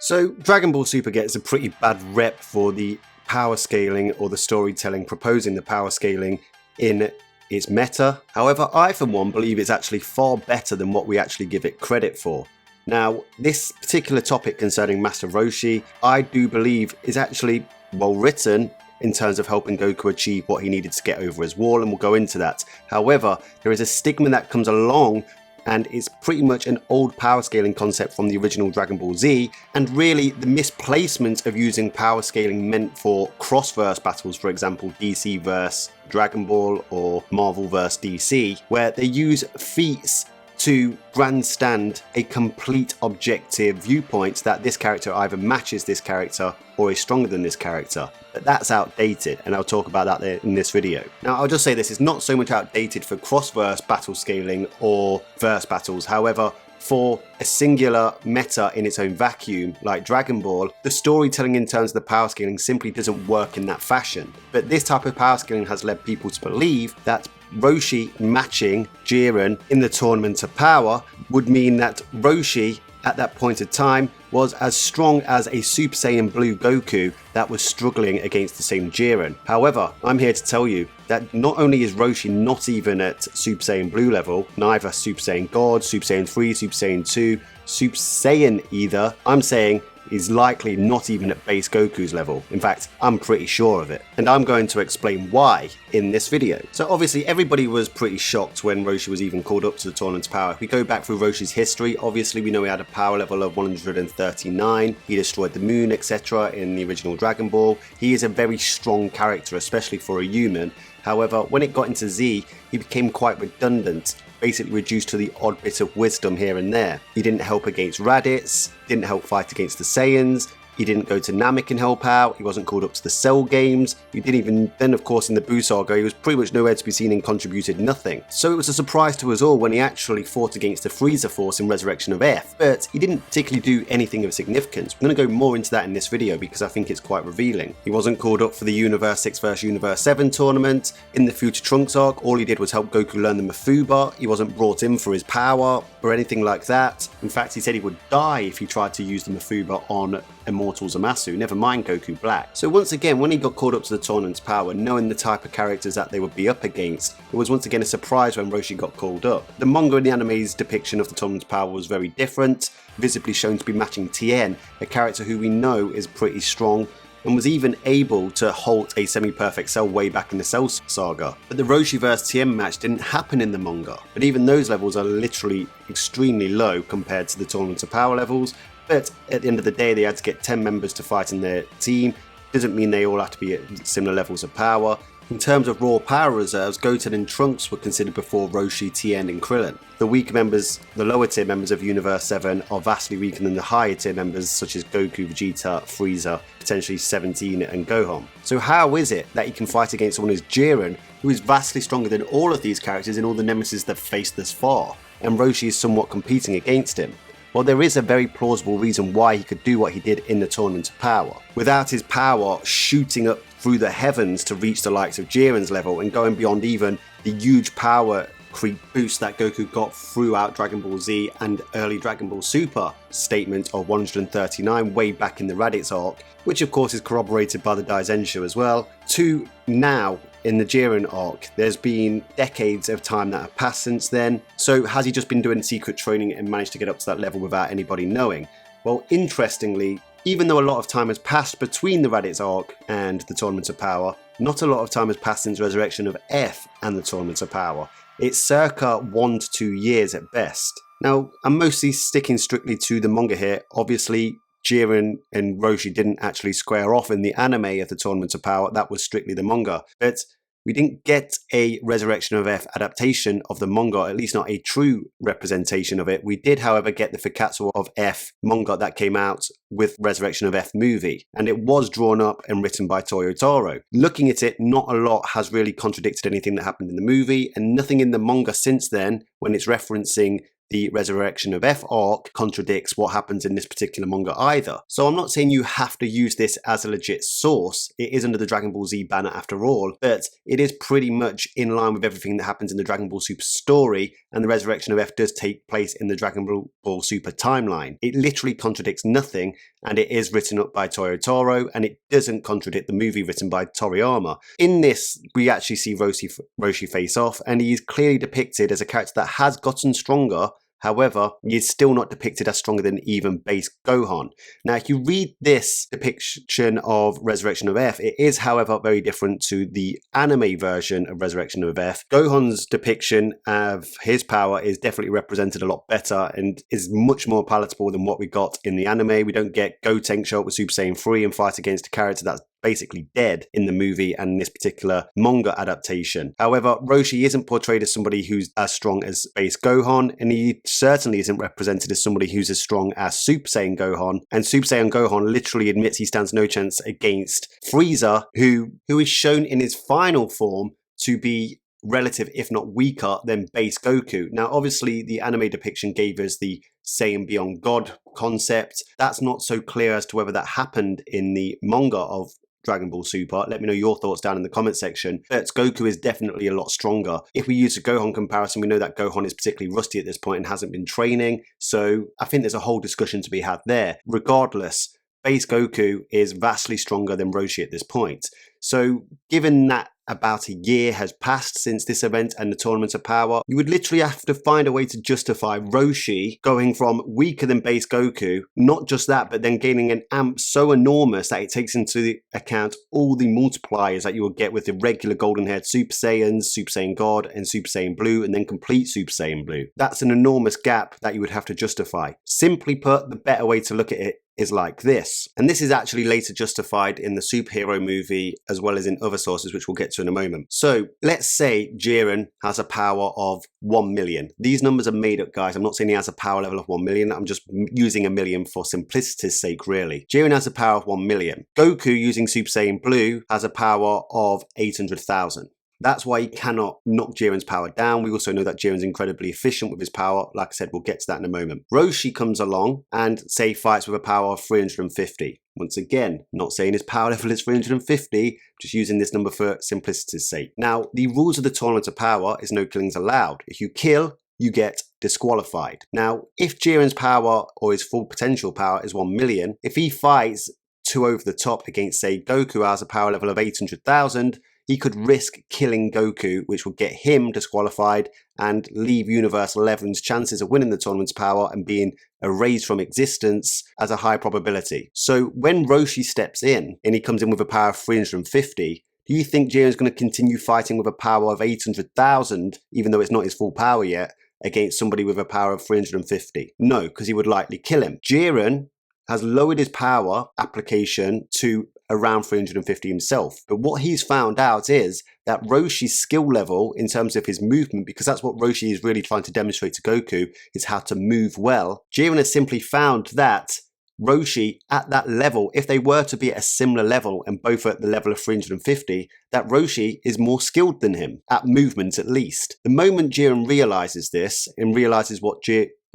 So Dragon Ball Super gets a pretty bad rep for the power scaling or the storytelling proposing the power scaling in its meta. However, I for one believe it's actually far better than what we actually give it credit for. Now, this particular topic concerning Master Roshi, I do believe is actually well written in terms of helping Goku achieve what he needed to get over his wall, and we'll go into that. However, there is a stigma that comes along, and it's pretty much an old power scaling concept from the original Dragon Ball Z, and really the misplacement of using power scaling meant for cross-verse battles, for example DC vs Dragon Ball or Marvel vs DC, where they use feats to grandstand a complete objective viewpoint that this character either matches this character or is stronger than this character. But that's outdated, and I'll talk about that in this video. Now, I'll just say this is not so much outdated for cross-verse battle scaling or verse battles. However, for a singular meta in its own vacuum, like Dragon Ball, the storytelling in terms of the power scaling simply doesn't work in that fashion. But this type of power scaling has led people to believe that Roshi matching Jiren in the Tournament of Power would mean that Roshi at that point of time was as strong as a Super Saiyan Blue Goku that was struggling against the same Jiren. However, I'm here to tell you that not only is Roshi not even at Super Saiyan Blue level, neither Super Saiyan God, Super Saiyan 3, Super Saiyan 2, Super Saiyan either, I'm saying is likely not even at base Goku's level. In fact, I'm pretty sure of it. And I'm going to explain why in this video. So obviously everybody was pretty shocked when Roshi was even called up to the Tournament of Power. If we go back through Roshi's history, obviously we know he had a power level of 139, he destroyed the moon, etc. in the original Dragon Ball. He is a very strong character, especially for a human. However, when it got into Z, he became quite redundant, basically reduced to the odd bit of wisdom here and there. He didn't help against Raditz, didn't help fight against the Saiyans, he didn't go to Namek and help out, he wasn't called up to the Cell games, he didn't even, then of course in the Buu saga he was pretty much nowhere to be seen and contributed nothing. So it was a surprise to us all when he actually fought against the Frieza Force in Resurrection of F, but he didn't particularly do anything of significance. I'm going to go more into that in this video because I think it's quite revealing. He wasn't called up for the Universe 6 vs Universe 7 tournament. In the Future Trunks arc, all he did was help Goku learn the Mafuba. He wasn't brought in for his power or anything like that. In fact, he said he would die if he tried to use the Mafuba on Immortal Zamasu, never mind Goku Black. So once again, when he got called up to the Tournament's Power, knowing the type of characters that they would be up against, it was once again a surprise when Roshi got called up. The manga and the anime's depiction of the Tournament's Power was very different, visibly shown to be matching Tien, a character who we know is pretty strong and was even able to halt a semi-perfect Cell way back in the Cell saga. But the Roshi vs Tien match didn't happen in the manga, but even those levels are literally extremely low compared to the Tournament of Power levels. But at the end of the day, they had to get 10 members to fight in their team. Doesn't mean they all have to be at similar levels of power. In terms of raw power reserves, Goten and Trunks were considered before Roshi, Tien and Krillin. The weaker members, the lower tier members of Universe 7 are vastly weaker than the higher tier members such as Goku, Vegeta, Frieza, potentially 17 and Gohan. So how is it that he can fight against someone as Jiren, who is vastly stronger than all of these characters in all the nemesis they've faced thus far, and Roshi is somewhat competing against him? Well, there is a very plausible reason why he could do what he did in the Tournament of Power. Without his power shooting up through the heavens to reach the likes of Jiren's level and going beyond even the huge power creep boost that Goku got throughout Dragon Ball Z and early Dragon Ball Super statement of 139 way back in the Raditz arc, which of course is corroborated by the Daizenshu as well, to now in the Jiren arc. There's been decades of time that have passed since then, so has he just been doing secret training and managed to get up to that level without anybody knowing? Well, interestingly, even though a lot of time has passed between the Raditz arc and the Tournament of Power, not a lot of time has passed since Resurrection of F and the Tournament of Power. It's circa 1 to 2 years at best. Now, I'm mostly sticking strictly to the manga here. Obviously, Jiren and Roshi didn't actually square off in the anime of the Tournament of Power. That was strictly the manga. But we didn't get a Resurrection of F adaptation of the manga, at least not a true representation of it. We did, however, get the Fikatsu of F manga that came out with Resurrection of F movie, and it was drawn up and written by Toyotaro. Looking at it, not a lot has really contradicted anything that happened in the movie, and nothing in the manga since then, when it's referencing the Resurrection of F arc contradicts what happens in this particular manga either. So I'm not saying you have to use this as a legit source. It is under the Dragon Ball Z banner after all, but it is pretty much in line with everything that happens in the Dragon Ball Super story, and the Resurrection of F does take place in the Dragon Ball Super timeline. It literally contradicts nothing, and it is written up by Toyotaro, and it doesn't contradict the movie written by Toriyama. In this, we actually see Roshi face off, and he is clearly depicted as a character that has gotten stronger. However, he is still not depicted as stronger than even base Gohan. Now, if you read this depiction of Resurrection of F, it is, however, very different to the anime version of Resurrection of F. Gohan's depiction of his power is definitely represented a lot better and is much more palatable than what we got in the anime. We don't get Gotenks show up with Super Saiyan 3 and fight against a character that's basically dead in the movie and this particular manga adaptation. However, Roshi isn't portrayed as somebody who's as strong as base Gohan, and he certainly isn't represented as somebody who's as strong as Super Saiyan Gohan. And Super Saiyan Gohan literally admits he stands no chance against Frieza, who is shown in his final form to be relative, if not weaker, than base Goku. Now, obviously, the anime depiction gave us the Saiyan beyond God concept. That's not so clear as to whether that happened in the manga of Dragon Ball Super. Let me know your thoughts down in the comment section. But Goku is definitely a lot stronger. If we use a Gohan comparison, we know that Gohan is particularly rusty at this point and hasn't been training. So I think there's a whole discussion to be had there. Regardless, base Goku is vastly stronger than Roshi at this point. So given that about a year has passed since this event and the Tournament of Power, you would literally have to find a way to justify Roshi going from weaker than base Goku, not just that, but then gaining an amp so enormous that it takes into account all the multipliers that you will get with the regular golden-haired Super Saiyans, Super Saiyan God, and Super Saiyan Blue, and then complete Super Saiyan Blue. That's an enormous gap that you would have to justify. Simply put, the better way to look at it is like this. And this is actually later justified in the superhero movie as well as in other sources, which we'll get to in a moment. So let's say Jiren has a power of 1 million. These numbers are made up, guys. I'm not saying he has a power level of 1 million. I'm just using a million for simplicity's sake, really. Jiren has a power of 1 million. Goku, using Super Saiyan Blue, has a power of 800,000. That's why he cannot knock Jiren's power down. We also know that Jiren's incredibly efficient with his power. Like I said, we'll get to that in a moment. Roshi comes along and, say, fights with a power of 350. Once again, not saying his power level is 350, just using this number for simplicity's sake. Now, the rules of the Tournament of Power is no killings allowed. If you kill, you get disqualified. Now, if Jiren's power or his full potential power is 1 million, if he fights too over the top against, say, Goku, who has a power level of 800,000, he could risk killing Goku, which would get him disqualified and leave Universe 11's chances of winning the tournament's power and being erased from existence as a high probability. So when Roshi steps in and he comes in with a power of 350, do you think Jiren's going to continue fighting with a power of 800,000, even though it's not his full power yet, against somebody with a power of 350? No, because he would likely kill him. Jiren has lowered his power application to around 350 himself. But what he's found out is that Roshi's skill level in terms of his movement, because that's what Roshi is really trying to demonstrate to Goku, is how to move well. Jiren has simply found that Roshi at that level, if they were to be at a similar level and both at the level of 350, that Roshi is more skilled than him, at movement at least. The moment Jiren realizes this and realizes what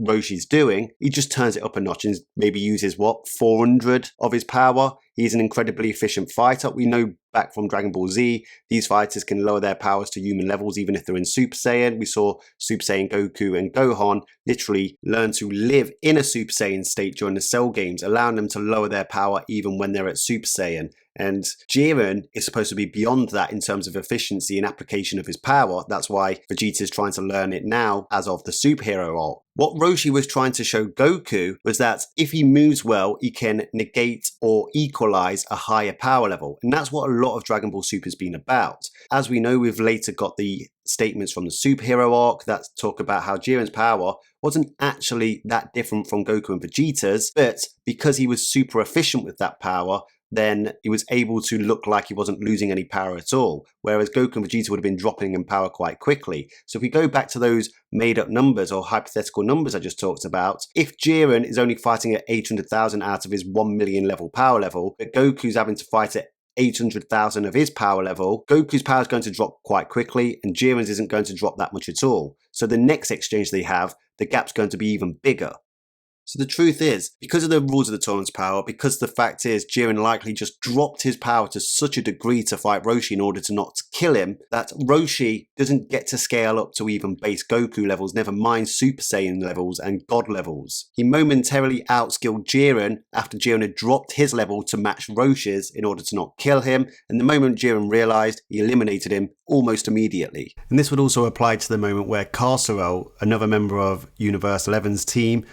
Roshi's doing, he just turns it up a notch and maybe uses 400 of his power. He's an incredibly efficient fighter. We know back from Dragon Ball Z, these fighters can lower their powers to human levels even if they're in Super Saiyan. We saw Super Saiyan Goku and Gohan literally learn to live in a Super Saiyan state during the Cell games, allowing them to lower their power even when they're at Super Saiyan. And Jiren is supposed to be beyond that in terms of efficiency and application of his power. That's why Vegeta's trying to learn it now as of the superhero arc. What Roshi was trying to show Goku was that if he moves well, he can negate or equalize a higher power level. And that's what a lot of Dragon Ball Super has been about. As we know, we've later got the statements from the superhero arc that talk about how Jiren's power wasn't actually that different from Goku and Vegeta's, but because he was super efficient with that power, then he was able to look like he wasn't losing any power at all, whereas Goku and Vegeta would have been dropping in power quite quickly. So if we go back to those made-up numbers or hypothetical numbers I just talked about, if Jiren is only fighting at 800,000 out of his 1 million level power level, but Goku's having to fight at 800,000 of his power level, Goku's power is going to drop quite quickly and Jiren's isn't going to drop that much at all. So the next exchange they have, the gap's going to be even bigger. So the truth is, because of the rules of the tournament's power, because the fact is Jiren likely just dropped his power to such a degree to fight Roshi in order to not kill him, that Roshi doesn't get to scale up to even base Goku levels, never mind Super Saiyan levels and God levels. He momentarily outskilled Jiren after Jiren had dropped his level to match Roshi's in order to not kill him, and the moment Jiren realised, he eliminated him almost immediately. And this would also apply to the moment where Carceral, another member of Universe 11's team,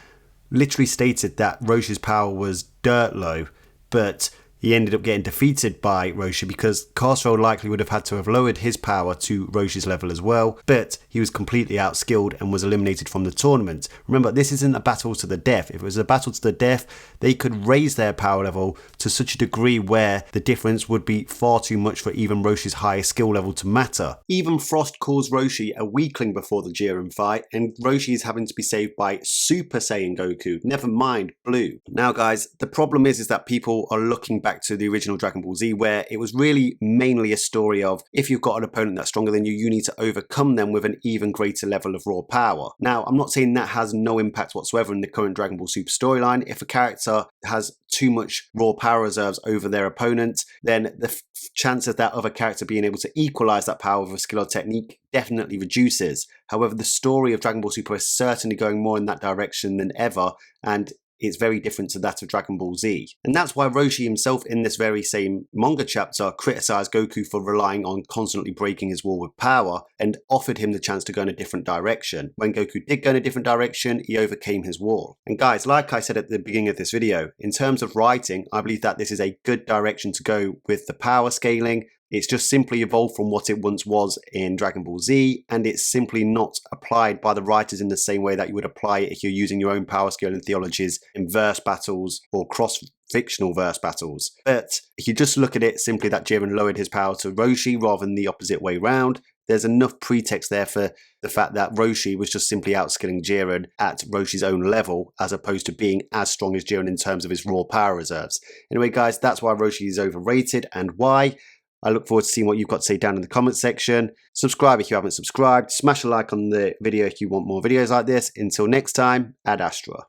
literally stated that Roshi's power was dirt low, but he ended up getting defeated by Roshi because Carceral likely would have had to have lowered his power to Roshi's level as well, but he was completely outskilled and was eliminated from the tournament. Remember, this isn't a battle to the death. If it was a battle to the death, they could raise their power level to such a degree where the difference would be far too much for even Roshi's higher skill level to matter. Even Frost calls Roshi a weakling before the Jiren fight, and Roshi is having to be saved by Super Saiyan Goku, never mind Blue. Now guys, the problem is that people are looking back to the original Dragon Ball Z, where it was really mainly a story of if you've got an opponent that's stronger than you, you need to overcome them with an even greater level of raw power. Now, I'm not saying that has no impact whatsoever in the current Dragon Ball Super storyline. If a character has too much raw power reserves over their opponent, then the chance of that other character being able to equalize that power with a skill or technique definitely reduces. However, the story of Dragon Ball Super is certainly going more in that direction than ever, and it's very different to that of Dragon Ball Z. And that's why Roshi himself in this very same manga chapter criticized Goku for relying on constantly breaking his wall with power and offered him the chance to go in a different direction. When Goku did go in a different direction, he overcame his wall. And guys, like I said at the beginning of this video, in terms of writing, I believe that this is a good direction to go with the power scaling. It's just simply evolved from what it once was in Dragon Ball Z, and it's simply not applied by the writers in the same way that you would apply it if you're using your own power scaling theologies in verse battles or cross-fictional verse battles. But if you just look at it simply that Jiren lowered his power to Roshi rather than the opposite way round, there's enough pretext there for the fact that Roshi was just simply outskilling Jiren at Roshi's own level, as opposed to being as strong as Jiren in terms of his raw power reserves. Anyway guys, that's why Roshi is overrated and why. I look forward to seeing what you've got to say down in the comments section. Subscribe if you haven't subscribed. Smash a like on the video if you want more videos like this. Until next time, Ad Astra.